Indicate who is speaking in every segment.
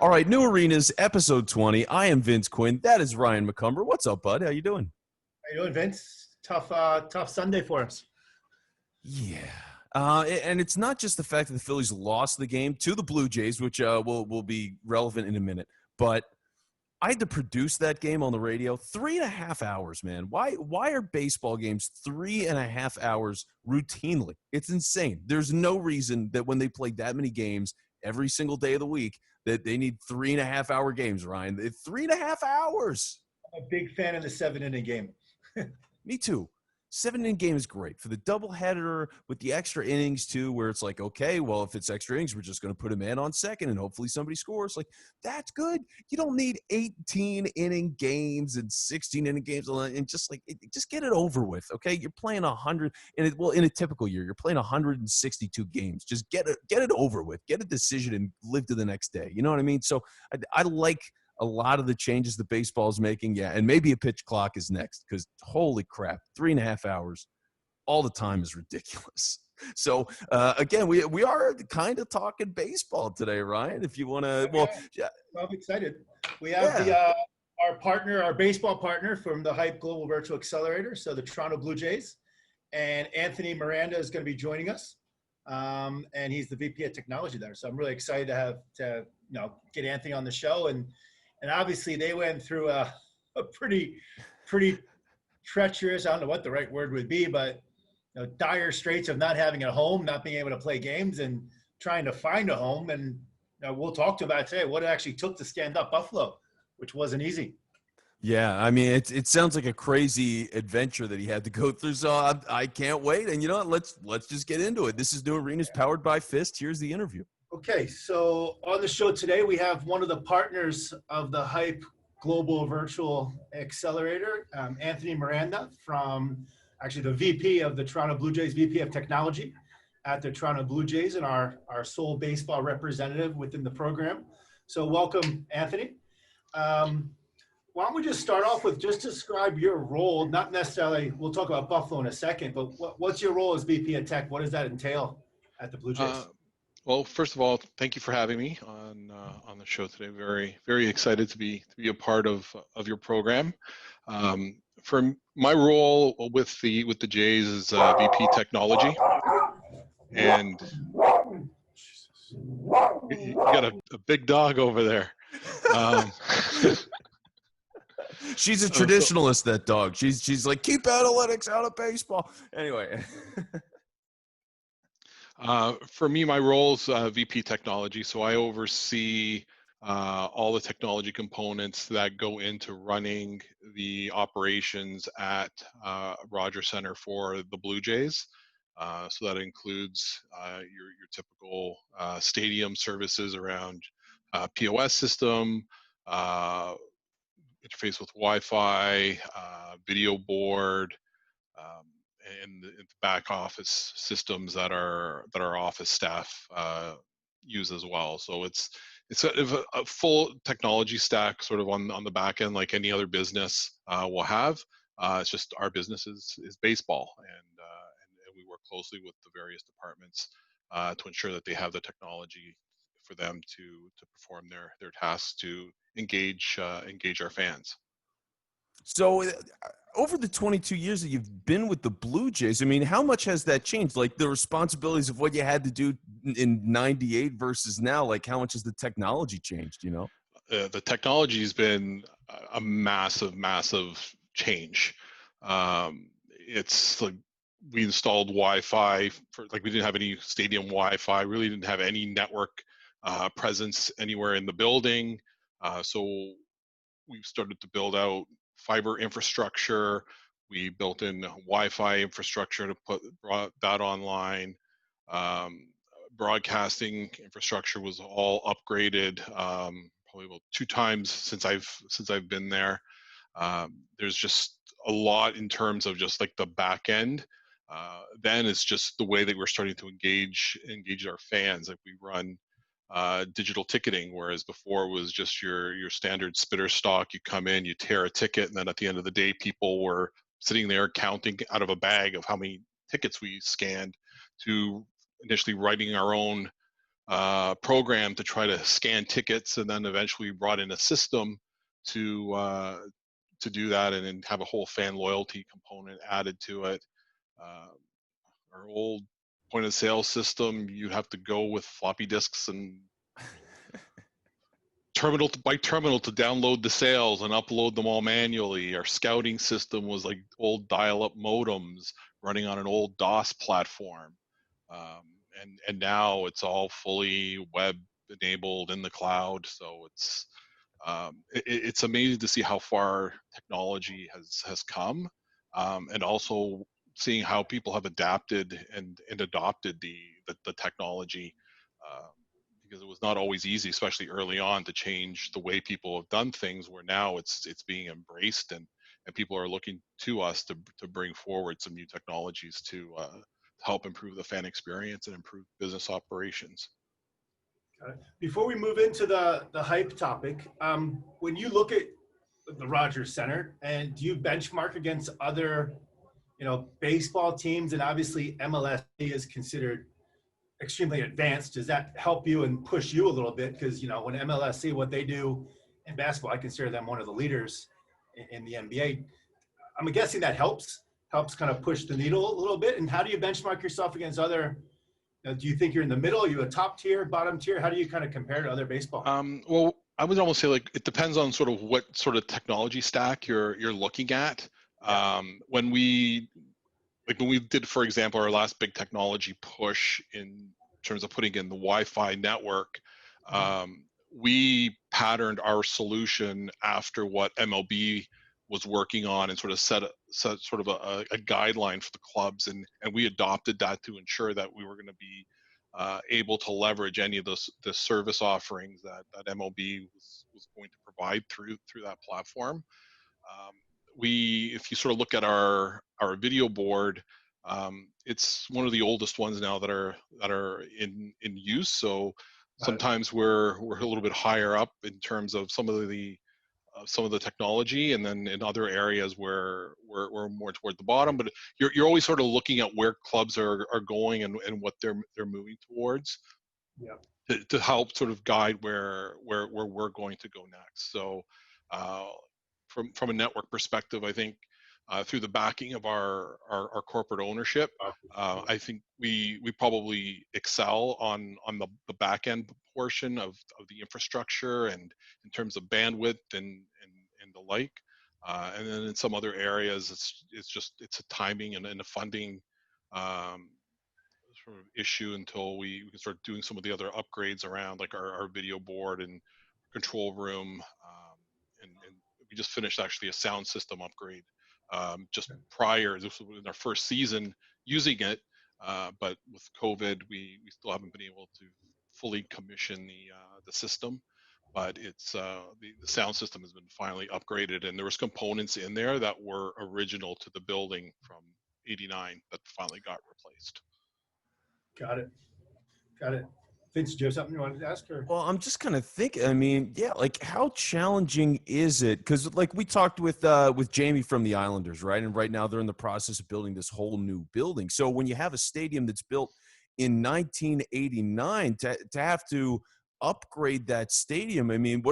Speaker 1: All right, New Arenas, episode 20. I am Vince Quinn. That is Ryan McCumber. What's up, bud? How you doing?
Speaker 2: How you doing, Vince? Tough Sunday for us.
Speaker 1: Yeah. And it's not just the fact that the Phillies lost the game to the Blue Jays, which will be relevant in a minute, but I had to produce that game on the radio 3.5 hours, man. Why are baseball games 3.5 hours routinely? It's insane. There's no reason that when they play that many games every single day of the week that they need 3.5 hour games, Ryan. It's 3.5 hours.
Speaker 2: I'm a big fan of the 7-inning game.
Speaker 1: Me too. 7-inning game is great for the doubleheader with the extra innings too, where it's like, okay, well, if it's extra innings, we're just going to put a man on second and hopefully somebody scores. Like, that's good. You don't need 18-inning games and 16-inning games and just get it over with. Okay, you're playing 100 in a typical year, you're playing 162 games. Just get it over with. Get a decision and live to the next day. You know what I mean? So I like a lot of the changes that baseball is making, yeah, and maybe a pitch clock is next because holy crap, 3.5 hours all the time is ridiculous. So again, we are kind of talking baseball today, Ryan. If you want to, well, yeah,
Speaker 2: I'm excited. We have our partner, our baseball partner from the Hype Global Virtual Accelerator, so the Toronto Blue Jays, and Anthony Miranda is going to be joining us, and he's the VP of Technology there. So I'm really excited to get Anthony on the show and obviously they went through a pretty treacherous, I don't know what the right word would be, but dire straits of not having a home, not being able to play games and trying to find a home. And we'll talk to about today what it actually took to stand up Buffalo, which wasn't easy.
Speaker 1: Yeah, I mean, it sounds like a crazy adventure that he had to go through. So I can't wait. And you know what? Let's just get into it. This is New Arenas powered by Fist. Here's the interview.
Speaker 2: Okay, so on the show today, we have one of the partners of the Hype Global Virtual Accelerator, Anthony Miranda, from actually the VP of the Toronto Blue Jays, VP of Technology at the Toronto Blue Jays, and our sole baseball representative within the program. So welcome, Anthony. Why don't we just start off with just describe your role, not necessarily, we'll talk about Buffalo in a second, but what's your role as VP of Tech? What does that entail at the Blue Jays?
Speaker 3: Well, first of all, thank you for having me on the show today. Very, very excited to be a part of your program. For my role with the Jays is VP Technology, and you got a big dog over there.
Speaker 1: She's a traditionalist, that dog. She's like, keep analytics out of baseball. Anyway.
Speaker 3: For me, my role is VP Technology, so I oversee all the technology components that go into running the operations at Rogers Center for the Blue Jays. So that includes your typical stadium services around POS system, interface with Wi-Fi, video board, and the back office systems that our office staff use as well. So it's sort of a full technology stack, sort of on the back end, like any other business will have. It's just our business is baseball, and we work closely with the various departments to ensure that they have the technology for them to perform their tasks to engage our fans.
Speaker 1: So over the 22 years that you've been with the Blue Jays, I mean, how much has that changed? Like the responsibilities of what you had to do in 98 versus now, like how much has the technology changed,
Speaker 3: The technology has been a massive change. It's like we installed Wi-Fi we didn't have any stadium Wi-Fi, really didn't have any network presence anywhere in the building. So we started to build out fiber infrastructure. We built in Wi-Fi infrastructure to brought that online. Broadcasting infrastructure was all upgraded, probably about 2 times since I've been there. There's just a lot in terms of just like the back end. Then it's just the way that we're starting to engage our fans. Like we run digital ticketing, whereas before it was just your standard spitter stock. You come in, you tear a ticket, and then at the end of the day, people were sitting there counting out of a bag of how many tickets we scanned, to initially writing our own program to try to scan tickets, and then eventually we brought in a system to do that, and then have a whole fan loyalty component added to it. Uh, our old point of sale system, you have to go with floppy disks and terminal by terminal to download the sales and upload them all manually. Our scouting system was like old dial-up modems running on an old DOS platform, and now it's all fully web enabled in the cloud. So it's amazing to see how far technology has come, and also seeing how people have adapted and adopted the technology. Um, because it was not always easy, especially early on, to change the way people have done things, where now it's being embraced, and people are looking to us to bring forward some new technologies to help improve the fan experience and improve business operations.
Speaker 2: Before we move into the hype topic, when you look at the Rogers Center, and do you benchmark against other, baseball teams? And obviously MLS is considered extremely advanced. Does that help you and push you a little bit? Because, when MLS see what they do in basketball, I consider them one of the leaders in the NBA. I'm guessing that helps kind of push the needle a little bit. And how do you benchmark yourself against other? Do you think you're in the middle? Are you a top tier, bottom tier? How do you kind of compare to other baseball?
Speaker 3: Well, I would almost say, like, it depends on sort of what sort of technology stack you're looking at.
Speaker 2: Yeah.
Speaker 3: When we did, for example, our last big technology push in terms of putting in the Wi-Fi network, we patterned our solution after what MLB was working on, and sort of set sort of a guideline for the clubs, and we adopted that to ensure that we were going to be able to leverage any of the service offerings that MLB was going to provide through that platform. If you sort of look at our video board, it's one of the oldest ones now that are in use. So sometimes we're a little bit higher up in terms of some of the technology, and then in other areas where we're more toward the bottom. But you're always sort of looking at where clubs are going, and what they're moving towards, to help sort of guide where we're going to go next. So from a network perspective, I think through the backing of our corporate ownership, I think we probably excel on the back end portion of the infrastructure, and in terms of bandwidth and the like. And then in some other areas, it's a timing and a funding sort of issue until we can start doing some of the other upgrades around, like our video board and control room. And we just finished actually a sound system upgrade just prior. This was in our first season using it, but with COVID, we still haven't been able to fully commission the system. But it's the sound system has been finally upgraded, and there was components in there that were original to the building from '89 that finally got replaced.
Speaker 2: Got it. Vince, do you have something you wanted to ask her?
Speaker 1: Well, I'm just kind of thinking, I mean, yeah, like, how challenging is it? Because, like, we talked with Jamie from the Islanders, right? And right now they're in the process of building this whole new building. So when you have a stadium that's built in 1989, to have to upgrade that stadium, I mean,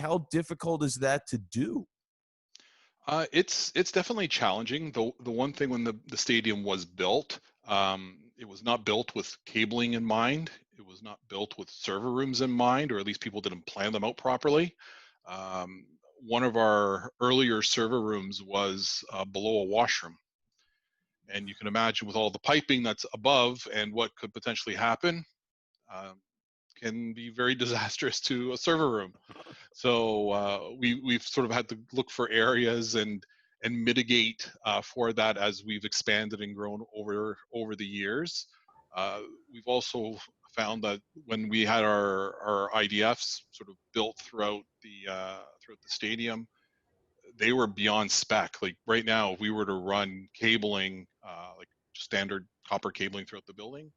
Speaker 1: how difficult is that to do?
Speaker 3: It's definitely challenging. The one thing, when the stadium was built, it was not built with cabling in mind. It was not built with server rooms in mind, or at least people didn't plan them out properly. One of our earlier server rooms was below a washroom, and you can imagine, with all the piping that's above and what could potentially happen, can be very disastrous to a server room. So we've sort of had to look for areas and mitigate for that as we've expanded and grown over the years. We've also found that when we had our IDFs sort of built throughout the stadium, they were beyond spec. Like right now, if we were to run cabling, like standard copper cabling throughout the building,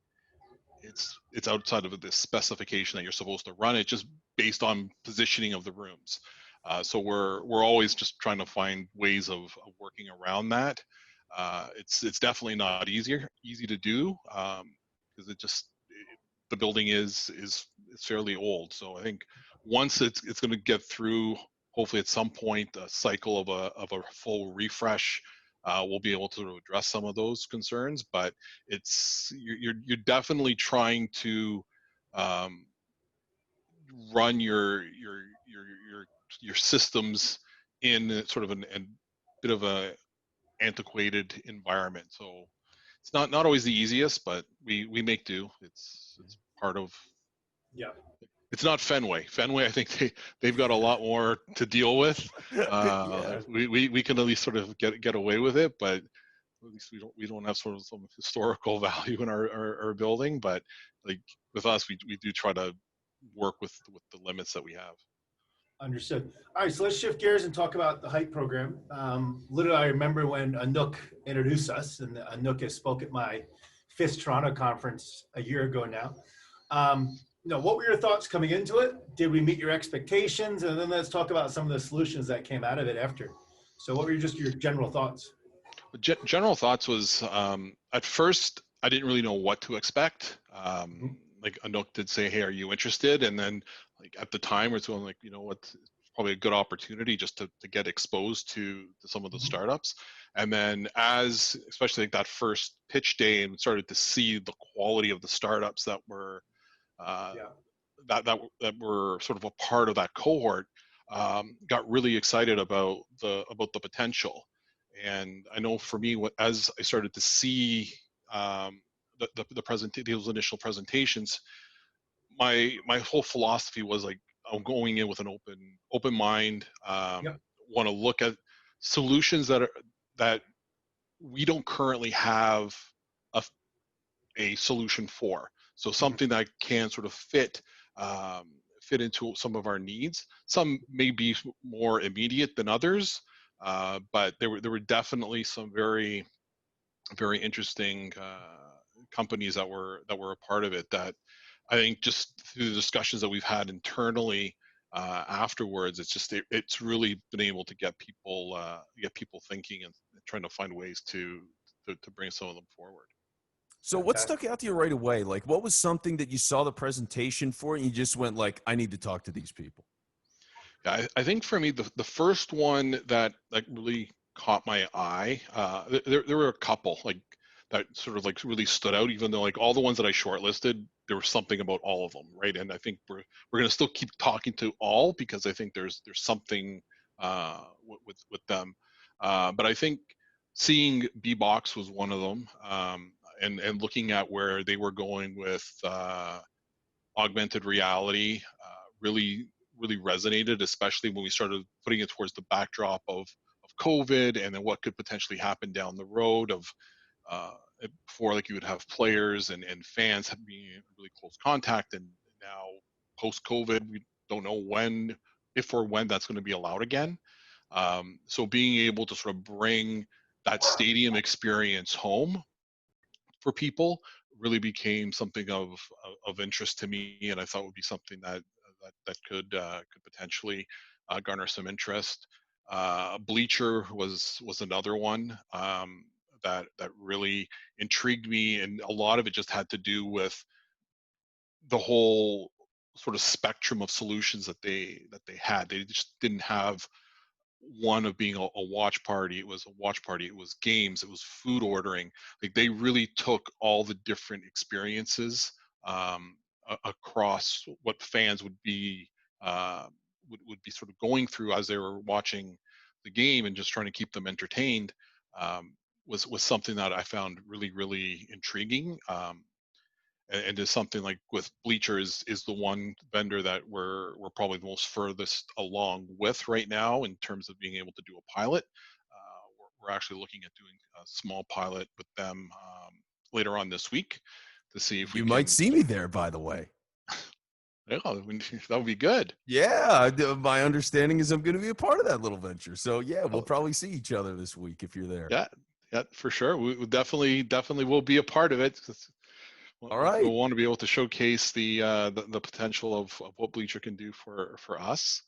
Speaker 3: it's outside of the specification that you're supposed to run it, just based on positioning of the rooms. So we're always just trying to find ways of working around that. It's definitely not easy to do, because the building is fairly old. So I think once it's going to get through, hopefully at some point, a cycle of a full refresh, we'll be able to address some of those concerns. But you're definitely trying to run your systems in sort of a bit of a antiquated environment. So it's not always the easiest, but we make do. It's part of.
Speaker 2: Yeah.
Speaker 3: It's not Fenway. Fenway, I think they've got a lot more to deal with.
Speaker 1: Yeah.
Speaker 3: We can at least sort of get away with it, but at least we don't have sort of some historical value in our building. But like with us, we do try to work with the limits that we have.
Speaker 2: Understood. All right, so let's shift gears and talk about the hype program. Literally, I remember when Anouk introduced us, and Anouk has spoke at my 5th Toronto conference a year ago now. What were your thoughts coming into it? Did we meet your expectations? And then let's talk about some of the solutions that came out of it after. So what were your general thoughts?
Speaker 3: General thoughts was, at first I didn't really know what to expect. Like Anouk did say, "Hey, are you interested?" And then like at the time, it's going like, you know what, it's probably a good opportunity just to get exposed to some of the startups. And then especially like that first pitch day, and started to see the quality of the startups that were that were sort of a part of that cohort, got really excited about the potential. And I know for me, as I started to see those initial presentations, my whole philosophy was like, I'm going in with an open mind. Want to look at solutions that we don't currently have a solution for. So something that can sort of fit into some of our needs. Some may be more immediate than others, but there were definitely some very interesting companies that were a part of it, that I think just through the discussions that we've had internally afterwards, it's really been able to get people thinking and trying to find ways to bring some of them forward.
Speaker 1: So what stuck out to you right away? Like, what was something that you saw the presentation for and you just went like, I need to talk to these people?
Speaker 3: Yeah, I think for me, the first one that like really caught my eye, there were a couple like that sort of like really stood out, even though like all the ones that I shortlisted, there was something about all of them, right? And I think we're gonna still keep talking to all, because I think there's something with them. But I think seeing B-Box was one of them, and looking at where they were going with augmented reality, really resonated, especially when we started putting it towards the backdrop of COVID, and then what could potentially happen down the road of before, like you would have players and fans being in really close contact, and now post COVID, we don't know if or when that's going to be allowed again. So being able to sort of bring that stadium experience home for people really became something of interest to me, and I thought would be something that could potentially garner some interest. Bleacher was another one that really intrigued me, and a lot of it just had to do with the whole sort of spectrum of solutions that they had. They just didn't have one of being a watch party. It was a watch party. It was games. It was food ordering. Like they really took all the different experiences across what fans would be sort of going through as they were watching the game, and just trying to keep them entertained. Was something that I found really intriguing. And is something like with Bleacher is the one vendor that we're probably the most furthest along with right now in terms of being able to do a pilot. We're actually looking at doing a small pilot with them later on this week to see if
Speaker 1: you might see me there, by the way.
Speaker 3: Yeah, that would be good.
Speaker 1: Yeah, my understanding is I'm going to be a part of that little venture. So yeah, we'll probably see each other this week if you're there.
Speaker 3: Yeah, for sure. We definitely will be a part of it.
Speaker 1: All right.
Speaker 3: We'll want to be able to showcase the potential of what Bleacher can do for us.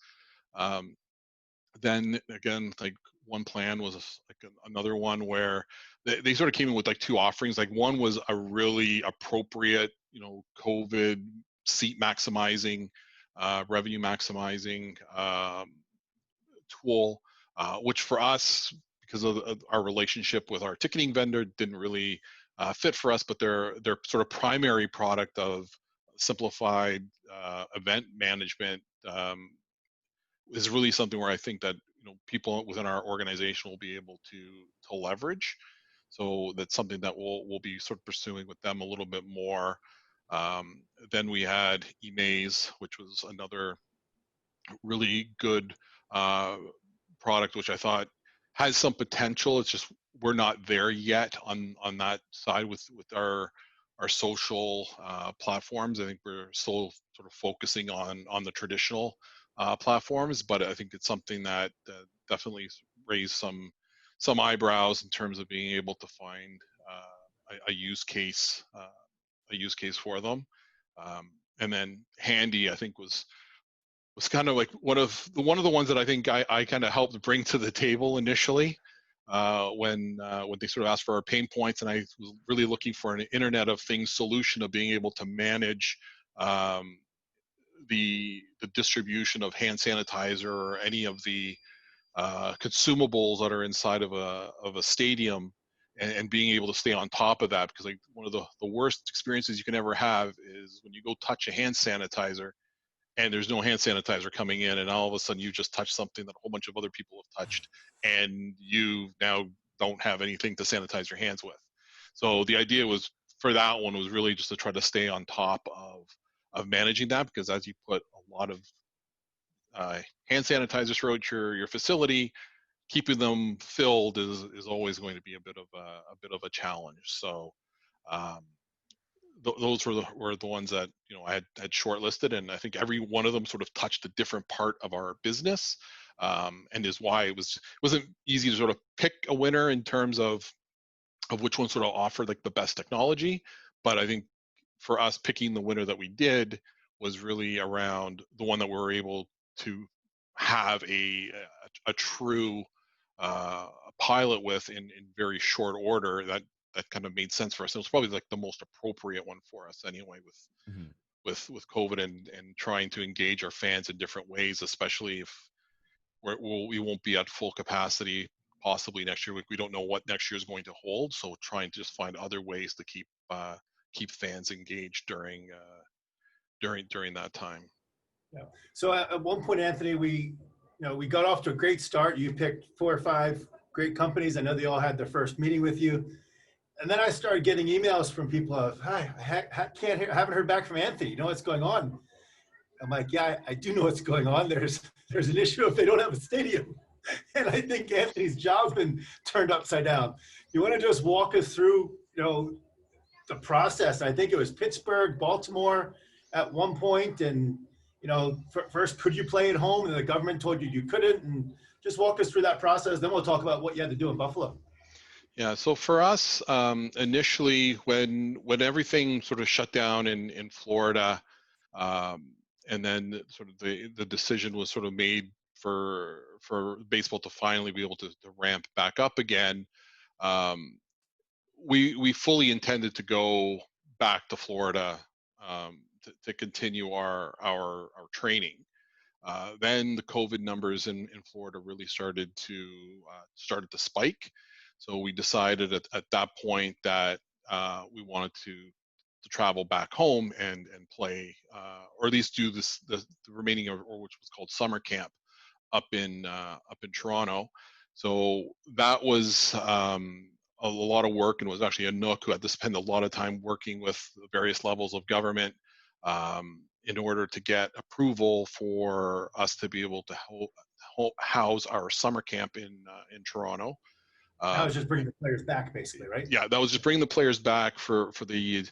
Speaker 3: Then again, like One Plan was another one where they sort of came in with like two offerings. Like one was a really appropriate, COVID seat maximizing, revenue maximizing tool, which for us, because of our relationship with our ticketing vendor, didn't really fit for us. But their sort of primary product of simplified event management is really something where I think that people within our organization will be able to leverage. So that's something that we'll be sort of pursuing with them a little bit more. Then we had eMaze, which was another really good product, which I thought has some potential. It's just we're not there yet on that side with our social platforms. I think we're still sort of focusing on the traditional platforms, but I think it's something that definitely raised some eyebrows in terms of being able to find a use case for them. And then Handy, I think was kind of like one of the ones that I think I kind of helped bring to the table initially when they sort of asked for our pain points, and I was really looking for an Internet of Things solution of being able to manage the distribution of hand sanitizer or any of the consumables that are inside of a stadium, and being able to stay on top of that, because like one of the worst experiences you can ever have is when you go touch a hand sanitizer and there's no hand sanitizer coming in, and all of a sudden you just touch something that a whole bunch of other people have touched, and you now don't have anything to sanitize your hands with. So the idea was for that one was really just to try to stay on top of managing that, because as you put a lot of hand sanitizers throughout your facility, keeping them filled is always going to be a bit of a challenge. So those were the ones that I had shortlisted, and I think every one of them sort of touched a different part of our business, and is why it wasn't easy to sort of pick a winner in terms of which one sort of offered like the best technology. But I think for us, picking the winner that we did was really around the one that we were able to have a true pilot with in very short order that kind of made sense for us. It was probably like the most appropriate one for us anyway, with COVID and trying to engage our fans in different ways, especially if we won't be at full capacity possibly next year. We don't know what next year is going to hold, so trying to just find other ways to keep fans engaged during that time.
Speaker 2: Yeah. So at one point, Anthony, we got off to a great start. You picked 4 or 5 great companies. I know they all had their first meeting with you. And then I started getting emails from people of, hi, I haven't heard back from Anthony. You know what's going on? I'm like, yeah, I do know what's going on. There's an issue if they don't have a stadium. And I think Anthony's job's been turned upside down. You want to just walk us through, the process? I think it was Pittsburgh, Baltimore at one point. And, first, could you play at home? And the government told you couldn't. And just walk us through that process. Then we'll talk about what you had to do in Buffalo.
Speaker 3: Yeah, so for us, initially, when everything sort of shut down in Florida, and then sort of the decision was sort of made for baseball to finally be able to ramp back up again, we fully intended to go back to Florida to continue our training. Then the COVID numbers in Florida really started to spike. So we decided at that point that we wanted to travel back home and play, or at least do the remaining, or which was called summer camp up in Toronto. So that was a lot of work, and it was actually Anouk who had to spend a lot of time working with various levels of government in order to get approval for us to be able to house our summer camp in Toronto.
Speaker 2: That was just bringing the players back, basically, right?
Speaker 3: Yeah, that was just bringing the players back for the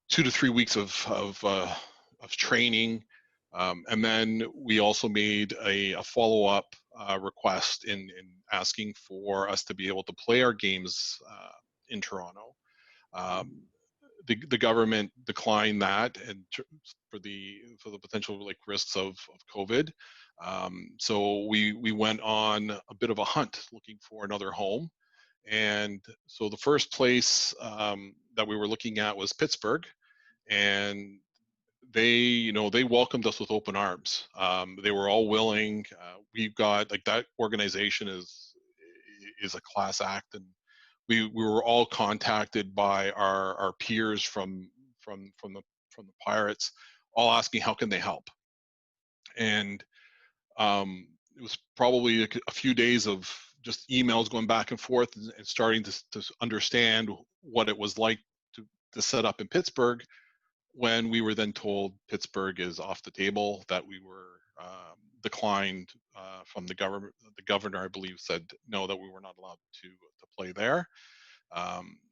Speaker 3: 2 to 3 weeks of training, and then we also made a follow-up request in asking for us to be able to play our games in Toronto. the government declined that, and for the potential like risks of COVID. So we went on a bit of a hunt looking for another home. And so the first place that we were looking at was Pittsburgh, and they welcomed us with open arms. They were all willing. We've got like that organization is a class act, and we were all contacted by our peers from the Pirates, all asking how can they help. And it was probably a few days of just emails going back and forth and starting to understand what it was like to set up in Pittsburgh, when we were then told Pittsburgh is off the table, that we were declined from the government. The governor, I believe, said no, that we were not allowed to play there.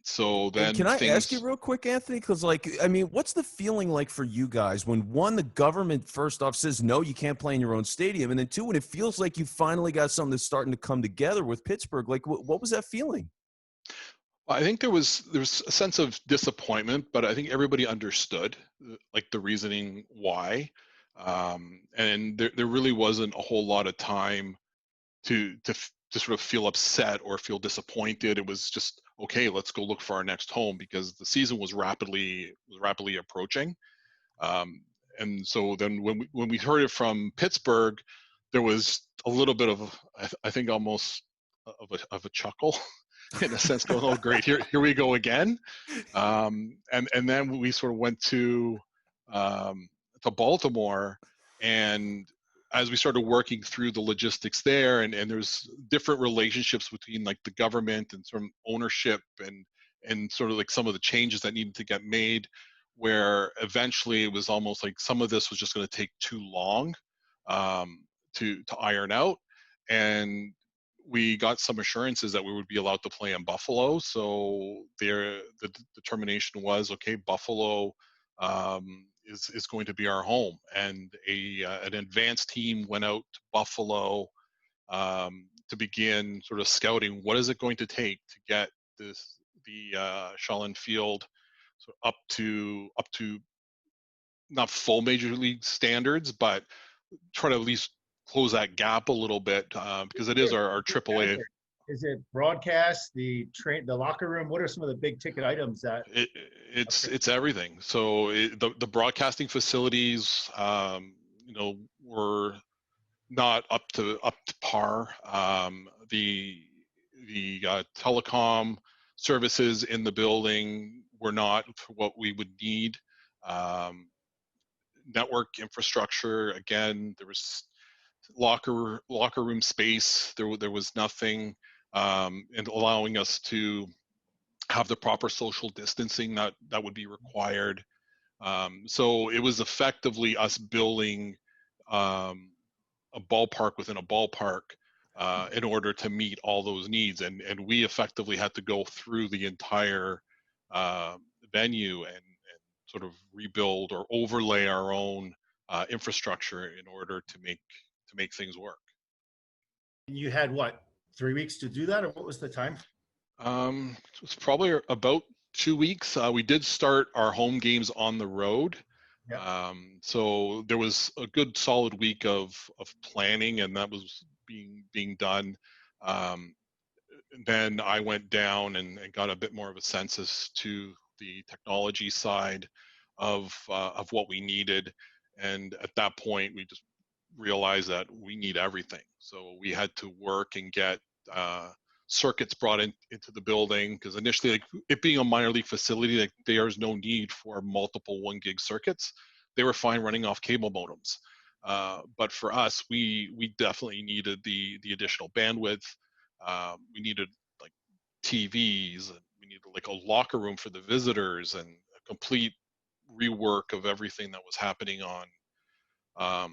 Speaker 3: So then
Speaker 1: And can I ask you
Speaker 3: things.
Speaker 1: real quick, Anthony? Because, like, I mean, what's the feeling like for you guys when, one, the government first off says, no, you can't play in your own stadium, and then two, when it feels like you finally got something that's starting to come together with Pittsburgh? Like, what was that feeling?
Speaker 3: I think there was a sense of disappointment, but I think everybody understood like the reasoning why, and there really wasn't a whole lot of time to sort of feel upset or feel disappointed. It was just, okay, let's go look for our next home, because the season was rapidly approaching. Um, and so then when we heard it from Pittsburgh, there was a little bit of I think almost of a chuckle in a sense, going, oh great, here we go again. And then we sort of went to Baltimore, and as we started working through the logistics there, and there's different relationships between like the government and sort of ownership, and sort of like some of the changes that needed to get made, where eventually it was almost like some of this was just going to take too long to iron out. And we got some assurances that we would be allowed to play in Buffalo. So the determination was, okay, Buffalo is going to be our home. And an advanced team went out to Buffalo to begin sort of scouting what is it going to take to get the Shawlin Field up to not full major league standards, but try to at least close that gap a little bit, because it is our AAA.
Speaker 2: Is it broadcast, the locker room? What are some of the big ticket items that?
Speaker 3: It's everything. So the broadcasting facilities, were not up to par. The telecom services in the building were not what we would need. Network infrastructure, again, there was locker room space. There was nothing, and allowing us to have the proper social distancing that would be required. So it was effectively us building a ballpark within a ballpark in order to meet all those needs, and we effectively had to go through the entire venue and sort of rebuild or overlay our own infrastructure in order to make things work.
Speaker 2: You had what, 3 weeks to do that, or what was the time?
Speaker 3: It was probably about 2 weeks. We did start our home games on the road.
Speaker 2: Yeah.
Speaker 3: So there was a good solid week of planning, and that was being done. Then I went down and got a bit more of a census to the technology side of what we needed. And at that point, we just realized that we need everything. So we had to work and get circuits brought into the building, because initially, like it being a minor league facility, like there's no need for multiple 1 gig circuits. They were fine running off cable modems. But for us, we definitely needed the additional bandwidth. We needed like TVs, and we needed like a locker room for the visitors, and a complete rework of everything that was happening on the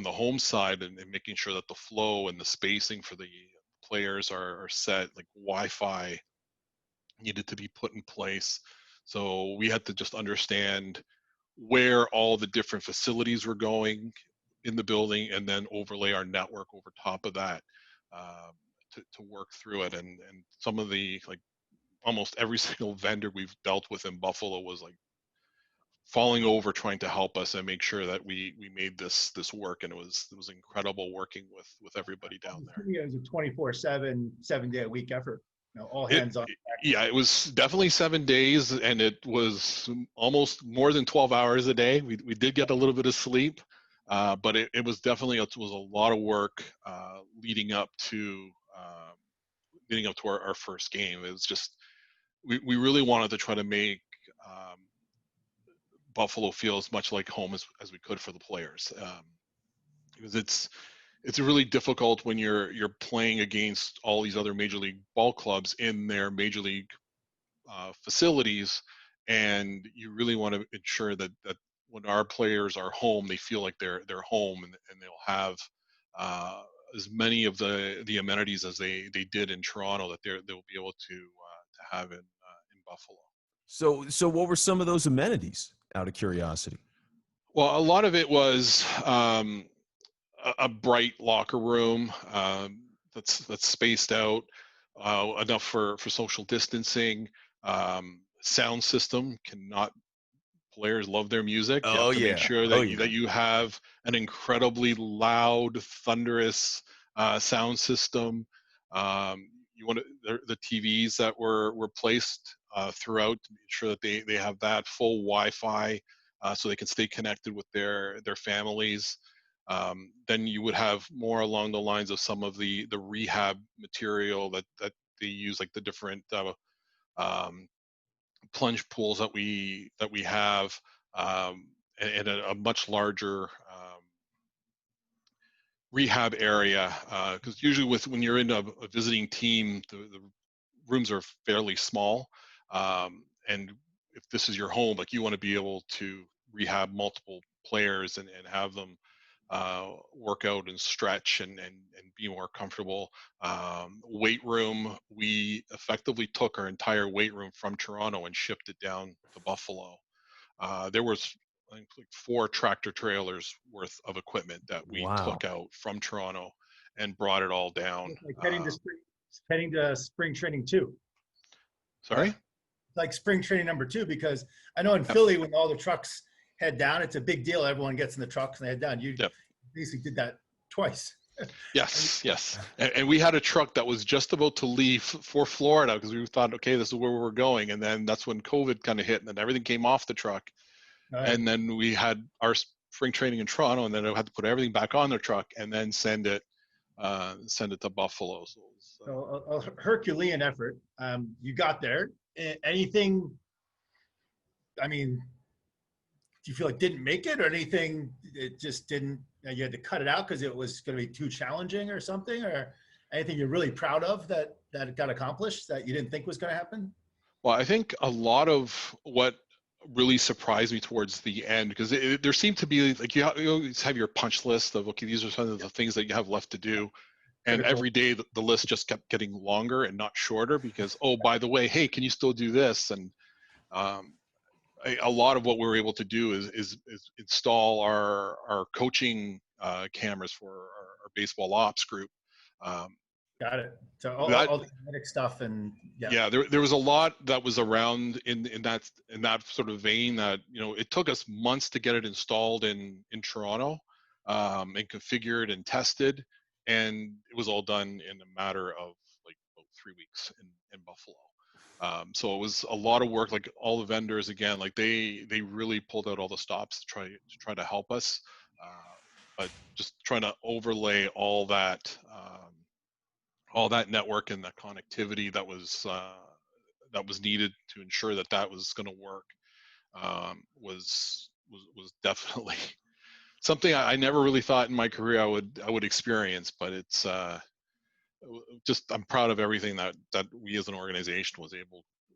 Speaker 3: home side, and making sure that the flow and the spacing for the players are set. Like Wi-Fi needed to be put in place. So we had to just understand where all the different facilities were going in the building, and then overlay our network over top of that to work through it. And some of the like almost every single vendor we've dealt with in Buffalo was like falling over trying to help us and make sure that we made this work, and it was incredible working with everybody down there.
Speaker 2: It was a 24/7, 7-day-a-week effort. All
Speaker 3: It,
Speaker 2: hands on.
Speaker 3: yeah, it was definitely 7 days, and it was almost more than 12 hours a day. We did get a little bit of sleep, but it was definitely a lot of work leading up to our first game. It was just we really wanted to try to make Buffalo feel as much like home as we could for the players, because it's really difficult when you're playing against all these other major league ball clubs in their major league facilities, and you really want to ensure that when our players are home, they feel like they're home, and they'll have as many of the amenities as they did in Toronto that they'll be able to have in Buffalo.
Speaker 1: So what were some of those amenities, out of curiosity?
Speaker 3: Well, a lot of it was a bright locker room that's spaced out enough for social distancing. Sound system players love their music. You
Speaker 1: Oh
Speaker 3: have to make
Speaker 1: yeah.
Speaker 3: sure
Speaker 1: Oh
Speaker 3: that
Speaker 1: yeah.
Speaker 3: that you have an incredibly loud, thunderous sound system. You want the TVs that were placed throughout to make sure that they have that full Wi-Fi, so they can stay connected with their families. Then you would have more along the lines of some of the rehab material that they use, like the different um, plunge pools that we have, and a much larger rehab area, because usually when you're in a visiting team, the rooms are fairly small, and if this is your home, like, you want to be able to rehab multiple players and have them work out and stretch and be more comfortable. Weight room, we effectively took our entire weight room from Toronto and shipped it down to Buffalo. There was, I think, like 4 tractor trailers worth of equipment that we
Speaker 1: Wow.
Speaker 3: took out from Toronto and brought it all down.
Speaker 2: Like heading to spring training too.
Speaker 3: Sorry?
Speaker 2: Like spring training number 2, because I know in
Speaker 3: Yep.
Speaker 2: Philly, when all the trucks head down, it's a big deal. Everyone gets in the trucks and they head down. You
Speaker 3: Yep.
Speaker 2: basically did that twice.
Speaker 3: Yes. And we had a truck that was just about to leave for Florida because we thought, okay, this is where we're going. And then that's when COVID kind of hit, and then everything came off the truck.
Speaker 2: Right.
Speaker 3: And then we had our spring training in Toronto, and then I had to put everything back on the truck and then send it to Buffalo.
Speaker 2: So a Herculean effort. You got there. Anything, I mean, do you feel like didn't make it, or anything it just didn't, you had to cut it out because it was going to be too challenging or something, or anything you're really proud of that got accomplished that you didn't think was going to happen?
Speaker 3: Well, I think a lot of what really surprised me towards the end, because there seemed to be, like, you always have your punch list of, okay, these are some of the things that you have left to do. And every day the list just kept getting longer and not shorter, because, oh, by the way, hey, can you still do this? And a lot of what we were able to do is install our coaching cameras for our baseball ops group.
Speaker 2: Got it. So all the athletic stuff, and
Speaker 3: there was a lot that was around in that sort of vein, that, it took us months to get it installed in Toronto, and configured and tested, and it was all done in a matter of like about 3 weeks in Buffalo. So it was a lot of work. Like, all the vendors, again, like they really pulled out all the stops to try to help us, but just trying to overlay all that network and that connectivity that was needed to ensure that was going to work, was definitely something I never really thought in my career I would experience. But it's just, I'm proud of everything that we as an organization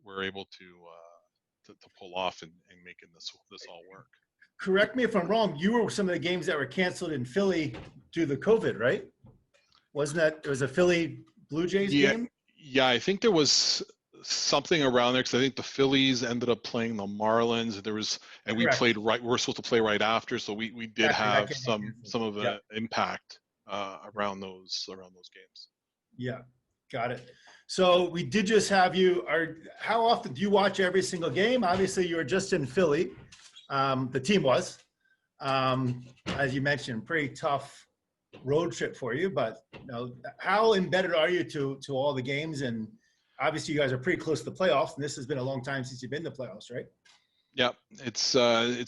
Speaker 3: were able to pull off and making this all work.
Speaker 2: Correct me if I'm wrong, you were some of the games that were canceled in Philly due to COVID, right? Wasn't that, it was a Philly Blue Jays game?
Speaker 3: Yeah, I think there was something around there, because I think the Phillies ended up playing the Marlins. And we played right. We were supposed to play right after, so we did have some of the impact around those games.
Speaker 2: Yeah. Got it. So we did just have you. How often do you watch every single game? Obviously, you were just in Philly. The team was, as you mentioned, pretty tough road trip for you. But how embedded are you to all the games? And obviously, you guys are pretty close to the playoffs. And this has been a long time since you've been to the playoffs, right?
Speaker 3: Yeah, it's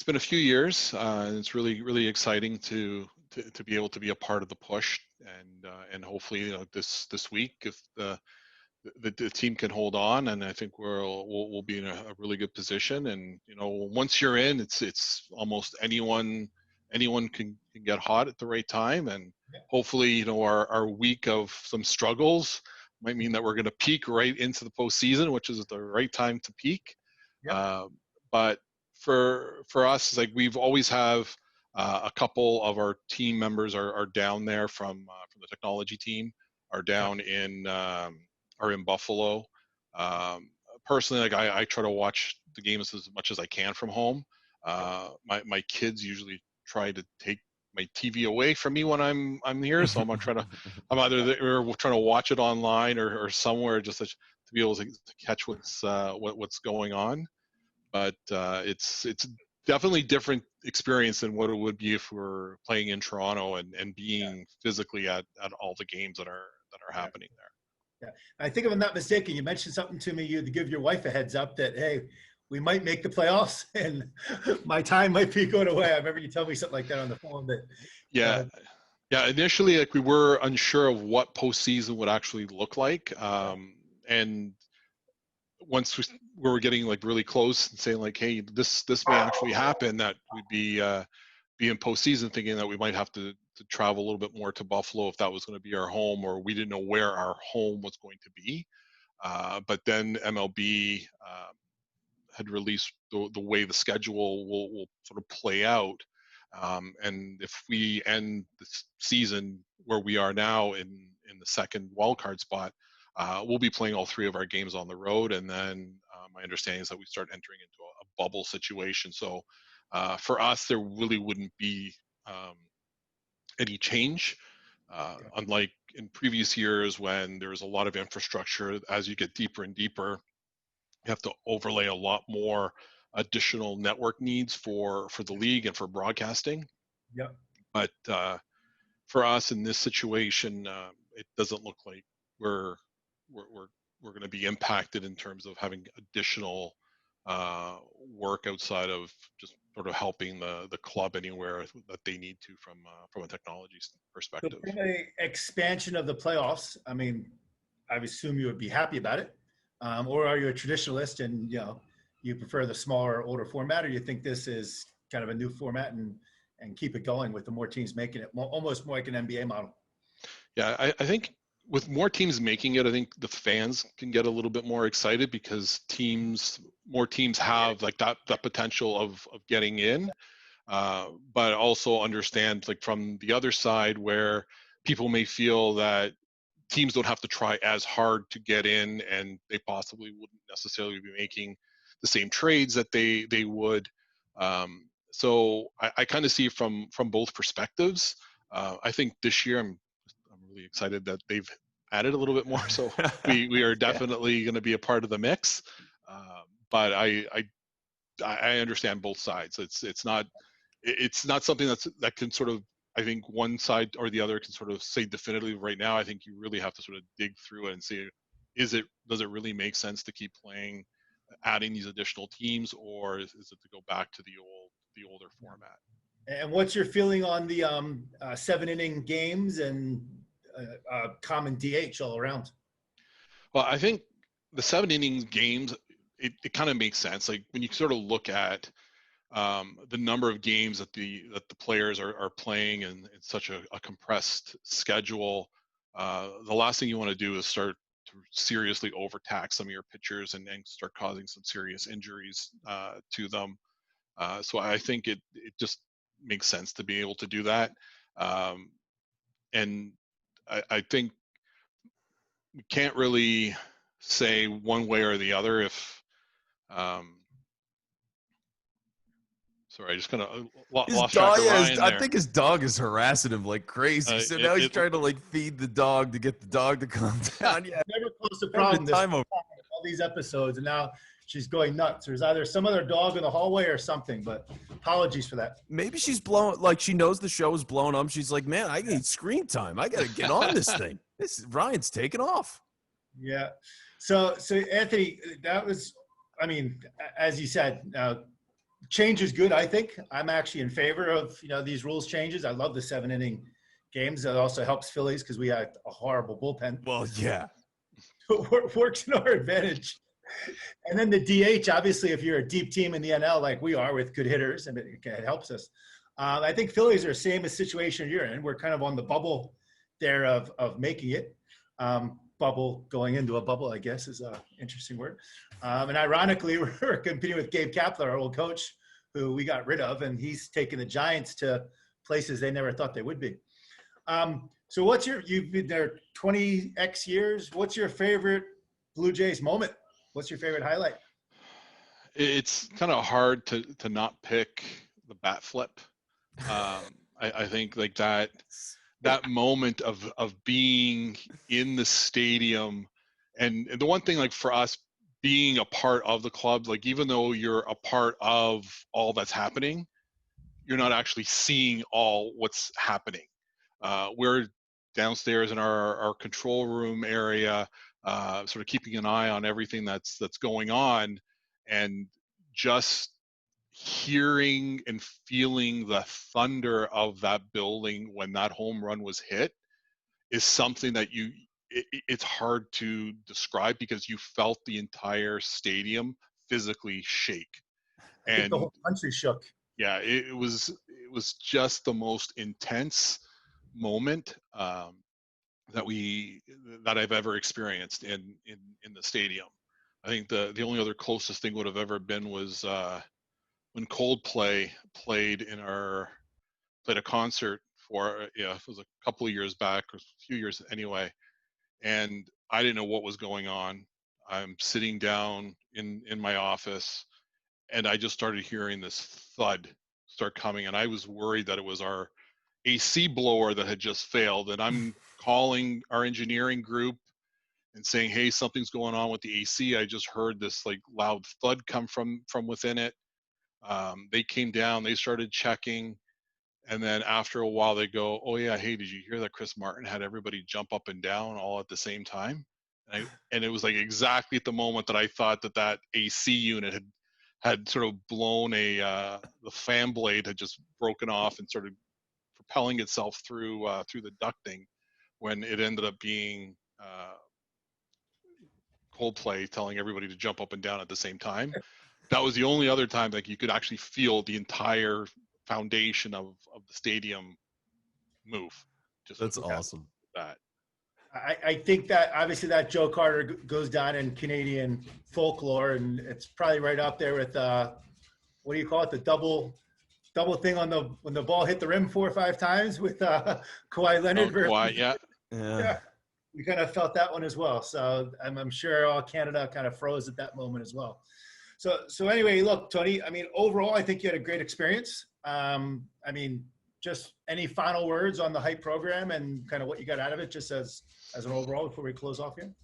Speaker 3: been a few years. It's really exciting to be able to be a part of the push, and hopefully this week, if the team can hold on, and I think we'll be in a really good position. And once you're in, it's almost anyone can get hot at the right time, and hopefully our week of some struggles might mean that we're going to peak right into the postseason, which is the right time to peak.
Speaker 2: Yep.
Speaker 3: But for us, like we've always have a couple of our team members are down there from the technology team, are down in are in Buffalo. Personally, like I try to watch the games as much as I can from home. My kids usually try to take my TV away from me when I'm here, so I'm either there, we're trying to watch it online or somewhere just to be able to catch what's going on. But it's definitely different experience than what it would be if we're playing in Toronto and being physically at all the games that are happening there.
Speaker 2: Yeah, I think if I'm not mistaken, you mentioned something to me. You had to give your wife a heads up that, hey, we might make the playoffs and my time might be going away. I remember you telling me something like that on the phone. That
Speaker 3: yeah, initially, like we were unsure of what postseason would actually look like, and once we were getting like really close and saying like, hey, this may actually happen, that we'd be in postseason, thinking that we might have to travel a little bit more to Buffalo if that was going to be our home, or we didn't know where our home was going to be. But then MLB had released the way the schedule will sort of play out. And if we end the season where we are now in the second wildcard spot, we'll be playing all three of our games on the road. And then my understanding is that we start entering into a bubble situation. So for us, there really wouldn't be any change. Unlike in previous years when there was a lot of infrastructure, as you get deeper and deeper, you have to overlay a lot more additional network needs for the league and for broadcasting.
Speaker 2: Yep.
Speaker 3: But for us in this situation, it doesn't look like we're going to be impacted in terms of having additional work outside of just sort of helping the club anywhere that they need to from a technology perspective.
Speaker 2: So from an expansion of the playoffs, I mean, I assume you would be happy about it, or are you a traditionalist and you prefer the smaller, older format, or you think this is kind of a new format and keep it going with the more teams making it almost more like an NBA model?
Speaker 3: Yeah, I think with more teams making it, I think the fans can get a little bit more excited because more teams have like that potential of getting in, but also understand like from the other side where people may feel that teams don't have to try as hard to get in, and they possibly wouldn't necessarily be making the same trades that they would. So I kind of see from both perspectives. I think this year I'm really excited that they've added a little bit more. So we are definitely going to be a part of the mix. But I understand both sides. It's not something that can sort of, I think one side or the other can sort of say definitively right now. I think you really have to sort of dig through it and see, does it really make sense to keep playing, adding these additional teams, or is it to go back to the older format?
Speaker 2: And what's your feeling on the 7-inning games and common DH all around?
Speaker 3: Well, I think the 7 innings games, it kind of makes sense. Like when you sort of look at the number of games that the players are playing in such a compressed schedule, the last thing you want to do is start to seriously overtax some of your pitchers and start causing some serious injuries to them. So I think it just makes sense to be able to do that. And I think we can't really say one way or the other if Sorry, I just kind of
Speaker 1: His
Speaker 3: lost track
Speaker 1: dog,
Speaker 3: of
Speaker 1: yeah,
Speaker 3: Ryan
Speaker 1: I
Speaker 3: there.
Speaker 1: think his dog is harassing him like crazy. So now he's
Speaker 3: It
Speaker 1: trying to like feed the dog to get the dog to calm down. Yeah,
Speaker 2: Never caused a
Speaker 1: having
Speaker 2: problem
Speaker 1: a
Speaker 2: this
Speaker 1: time over.
Speaker 2: all these episodes, and now she's going nuts. There's either some other dog in the hallway or something, but apologies for that.
Speaker 1: Maybe she's blown, like she knows the show is blown up. She's like, man, I need screen time. I got to get on this thing. This Ryan's taking off.
Speaker 2: Yeah. So Anthony, that was, I mean, as you said, change is good. I think I'm actually in favor of, these rules changes. I love the 7-inning games. It also helps Phillies because we had a horrible bullpen.
Speaker 1: Well, yeah.
Speaker 2: It works in our advantage. And then the DH, obviously, if you're a deep team in the NL like we are with good hitters, and it helps us. I think Phillies are the same as situation you're in. We're kind of on the bubble there of making it. Bubble going into a bubble, I guess, is an interesting word. And ironically, we're competing with Gabe Kapler, our old coach, who we got rid of, and he's taken the Giants to places they never thought they would be. So you've been there 20X years. What's your favorite Blue Jays moment? What's your favorite highlight?
Speaker 3: It's kind of hard to not pick the bat flip. I think like that moment of being in the stadium, and the one thing, like for us being a part of the club, like even though you're a part of all that's happening, you're not actually seeing all what's happening. We're downstairs in our control room area, sort of keeping an eye on everything that's going on, and just hearing and feeling the thunder of that building when that home run was hit is something that it's hard to describe, because you felt the entire stadium physically shake.
Speaker 2: I think the whole country shook.
Speaker 3: Yeah, it was just the most intense moment that I've ever experienced in the stadium. I think the only other closest thing would have ever been was when Coldplay played a concert it was a couple of years back, or a few years anyway, and I didn't know what was going on. I'm sitting down in my office, and I just started hearing this thud start coming, and I was worried that it was our AC blower that had just failed, and I'm calling our engineering group and saying, hey, something's going on with the AC. I just heard this like loud thud come from within it. They came down, they started checking, and then after a while they go, oh yeah, hey, did you hear that Chris Martin had everybody jump up and down all at the same time? And it was like exactly at the moment that I thought that AC unit had sort of blown the fan blade had just broken off and started propelling itself through the ducting, when it ended up being Coldplay telling everybody to jump up and down at the same time. That was the only other time like you could actually feel the entire foundation of the stadium move.
Speaker 1: That's awesome.
Speaker 3: That.
Speaker 2: I think that obviously that Joe Carter goes down in Canadian folklore, and it's probably right up there with what do you call it? The double thing on when the ball hit the rim 4 or 5 times with Kawhi Leonard.
Speaker 3: Kawhi, yeah.
Speaker 2: We kind of felt that one as well. So I'm sure all Canada kind of froze at that moment as well. So anyway, look, Tony, I mean, overall, I think you had a great experience. I mean, just any final words on the hype program and kind of what you got out of it, just as an overall before we close off here?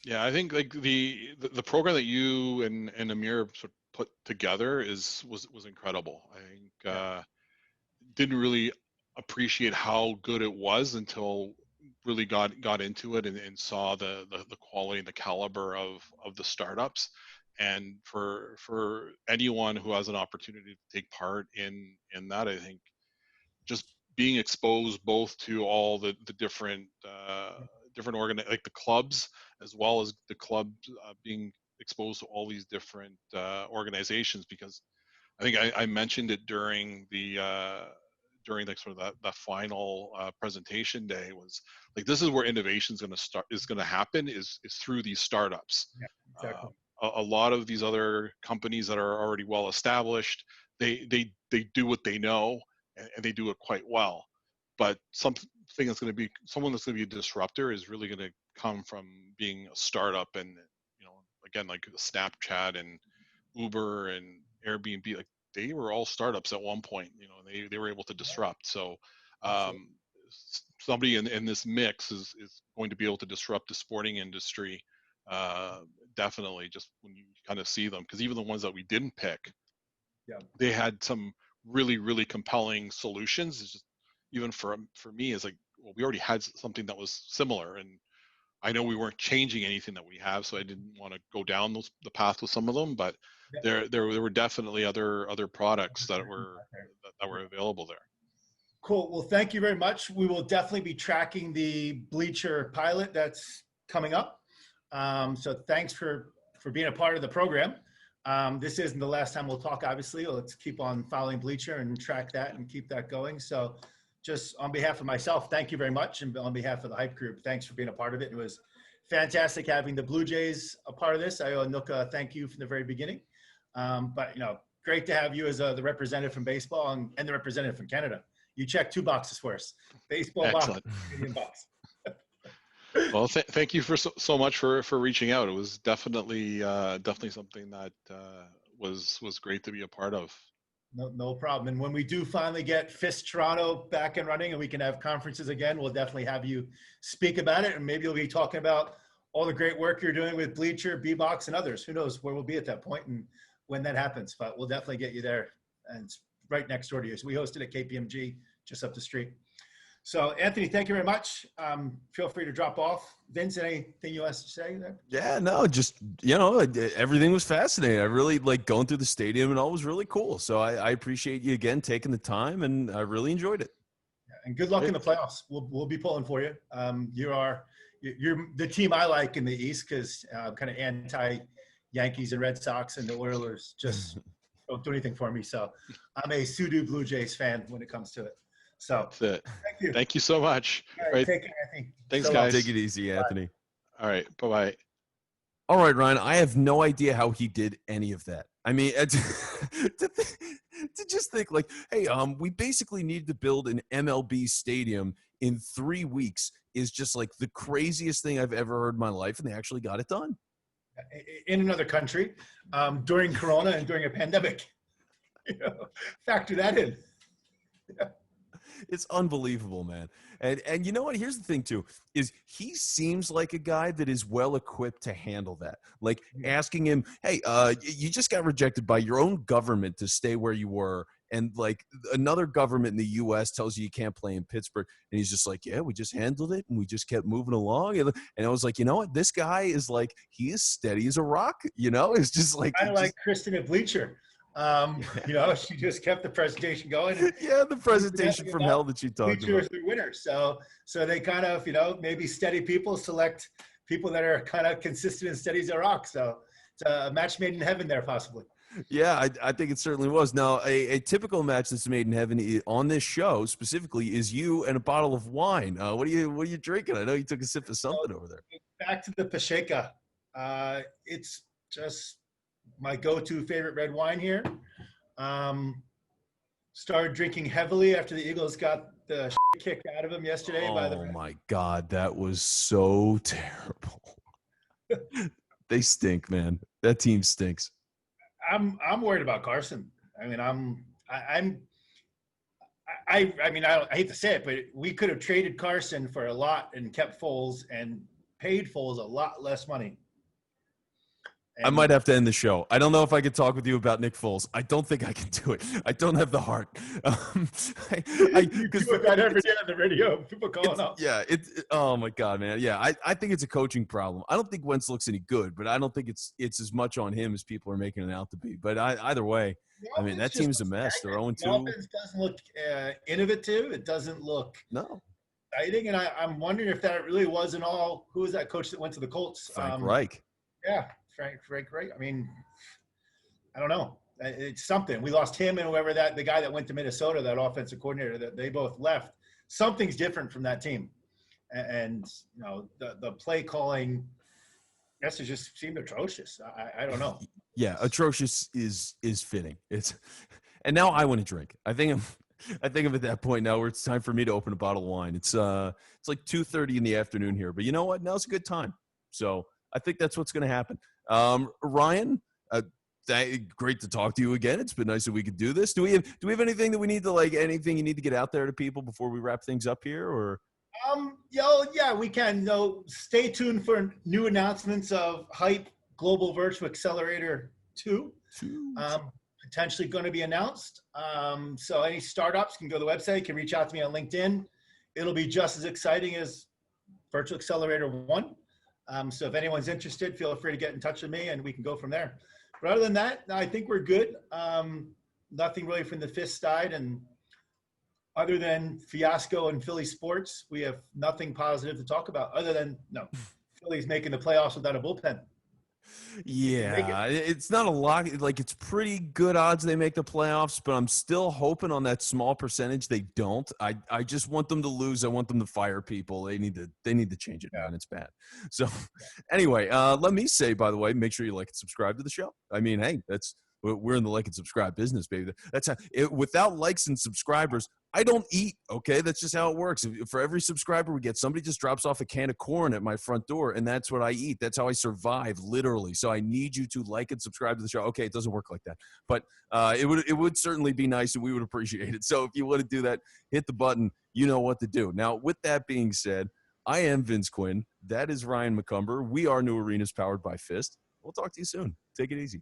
Speaker 3: Yeah, I think like the program that you and Amir sort of put together was incredible. I think didn't really appreciate how good it was until really got into it and saw the quality and the caliber of the startups. And for anyone who has an opportunity to take part in that, I think just being exposed both to all the different like the clubs, as well as the clubs being exposed to all these different organizations, because I think I mentioned it during sort of that final presentation day, was like, this is where innovation is going to happen is through these startups.
Speaker 2: Yeah, exactly.
Speaker 3: A lot of these other companies that are already well established, they do what they know, and they do it quite well. But someone that's going to be a disruptor is really going to come from being a startup. And again, like Snapchat and Uber and Airbnb, like they were all startups at one point. You know, they were able to disrupt. So somebody in this mix is going to be able to disrupt the sporting industry. Definitely, just when you kind of see them, because even the ones that we didn't pick, they had some really, really compelling solutions. It's just, even for me, is like, well, we already had something that was similar, and I know we weren't changing anything that we have, so I didn't want to go down the path with some of them. But there were definitely other products that were available there.
Speaker 2: Cool. Well, thank you very much. We will definitely be tracking the Bleacher pilot that's coming up. So thanks for being a part of the program. This isn't the last time we'll talk, obviously. Let's keep on following Bleacher and track that and keep that going. So just on behalf of myself, thank you very much. And on behalf of the Hype Group, thanks for being a part of it. It was fantastic having the Blue Jays a part of this. I owe Anuka thank you from the very beginning. But, you know, great to have you as the representative from baseball and the representative from Canada. You check 2 boxes for us. Baseball box, Canadian box.
Speaker 3: Well, thank you for so much for reaching out. It was definitely something that was great to be a part of.
Speaker 2: No problem. And when we do finally get FIST Toronto back and running and we can have conferences again, we'll definitely have you speak about it. And maybe you'll be talking about all the great work you're doing with Bleacher, B-Box, and others. Who knows where we'll be at that point and when that happens. But we'll definitely get you there. And it's right next door to you. So we hosted at KPMG, just up the street. So, Anthony, thank you very much. Feel free to drop off. Vince, anything you want to say there?
Speaker 1: Yeah, no, just, you know, everything was fascinating. I really like going through the stadium and all was really cool. So I appreciate you again taking the time, and I really enjoyed it.
Speaker 2: And good luck in the playoffs. We'll be pulling for you. You're the team I like in the East because I'm kind of anti-Yankees and Red Sox, and the Oilers just don't do anything for me. So I'm a pseudo Blue Jays fan when it comes to it. So
Speaker 3: that's it.
Speaker 2: Thank you.
Speaker 3: Thank you so much.
Speaker 2: All right, take care, Anthony.
Speaker 3: Thanks, guys.
Speaker 1: Take it easy, Anthony.
Speaker 3: Bye. All right. Bye-bye.
Speaker 1: All right, Ryan, I have no idea how he did any of that. I mean, to just think like, hey, we basically need to build an MLB stadium in 3 weeks is just like the craziest thing I've ever heard in my life, and they actually got it done.
Speaker 2: In another country, during Corona and during a pandemic. You know, factor that in. Yeah.
Speaker 1: It's unbelievable, man. And you know what? Here's the thing, too, is he seems like a guy that is well equipped to handle that. Like asking him, hey, you just got rejected by your own government to stay where you were. And like another government in the U.S. tells you can't play in Pittsburgh. And he's just like, yeah, we just handled it. And we just kept moving along. And I was like, you know what? This guy is like, he is steady as a rock. You know, it's just like.
Speaker 2: Kind of like Kristen at Bleacher. You know, she just kept the presentation going.
Speaker 1: Yeah, the presentation from hell that she talked
Speaker 2: Bleacher
Speaker 1: about.
Speaker 2: is the winner. So they kind of, you know, maybe steady people select people that are kind of consistent and steady as a rock. So it's a match made in heaven there, possibly.
Speaker 1: Yeah, I think it certainly was. Now, a typical match that's made in heaven on this show specifically is you and a bottle of wine. What are you drinking? I know you took a sip of something over there.
Speaker 2: Back to the Pacheca. It's just my go-to favorite red wine here. Started drinking heavily after the Eagles got the shit kicked out of them yesterday.
Speaker 1: Oh my God, that was so terrible. They stink, man. That team stinks.
Speaker 2: I'm worried about Carson. I mean, I hate to say it, but we could have traded Carson for a lot and kept Foles and paid Foles a lot less money.
Speaker 1: I might have to end the show. I don't know if I could talk with you about Nick Foles. I don't think I can do it. I don't have the heart.
Speaker 2: You do that every day on the radio. People calling up.
Speaker 1: Yeah. Oh my God, man. Yeah. I think it's a coaching problem. I don't think Wentz looks any good, but I don't think it's as much on him as people are making it out to be. But either way, I mean, that team's a mess. They're 0-2.
Speaker 2: The offense doesn't look innovative. It doesn't look exciting. And I'm wondering if that really wasn't all. Who was that coach that went to the Colts?
Speaker 1: Frank Reich.
Speaker 2: Yeah. Frank, right? I mean, I don't know. It's something. We lost him and whoever the guy that went to Minnesota, that offensive coordinator, that they both left. Something's different from that team, and you know the play calling. I guess it just seemed atrocious. I don't know.
Speaker 1: Yeah, atrocious is fitting. And now I want to drink. I think I'm at that point now where it's time for me to open a bottle of wine. It's like 2:30 in the afternoon here, but you know what? Now's a good time. So I think that's what's going to happen. Ryan, great to talk to you again. It's been nice that we could do this. Do we have anything that we need to anything you need to get out there to people before we wrap things up here, or?
Speaker 2: Yeah, we can. No, stay tuned for new announcements of Hype Global Virtual Accelerator 2. Potentially going to be announced. So any startups can go to the website, can reach out to me on LinkedIn. It'll be just as exciting as Virtual Accelerator 1. So if anyone's interested, feel free to get in touch with me and we can go from there. But other than that, I think we're good. Nothing really from the FIST side. And other than fiasco in Philly sports, we have nothing positive to talk about other than, Philly's making the playoffs without a bullpen.
Speaker 1: Yeah, it's not a lot. Like, it's pretty good odds they make the playoffs, but I'm still hoping on that small percentage they don't. I just want them to lose. I want them to fire people. They need to change it, man. It's bad. So anyway, let me say, by the way, make sure you like and subscribe to the show. I mean, hey, we're in the like and subscribe business, baby. That's how without likes and subscribers, I don't eat, okay? That's just how it works. For every subscriber we get, somebody just drops off a can of corn at my front door, and that's what I eat. That's how I survive, literally. So I need you to like and subscribe to the show. Okay, it doesn't work like that. But it would certainly be nice, and we would appreciate it. So if you want to do that, hit the button. You know what to do. Now, with that being said, I am Vince Quinn. That is Ryan McCumber. We are New Arenas powered by FIST. We'll talk to you soon. Take it easy.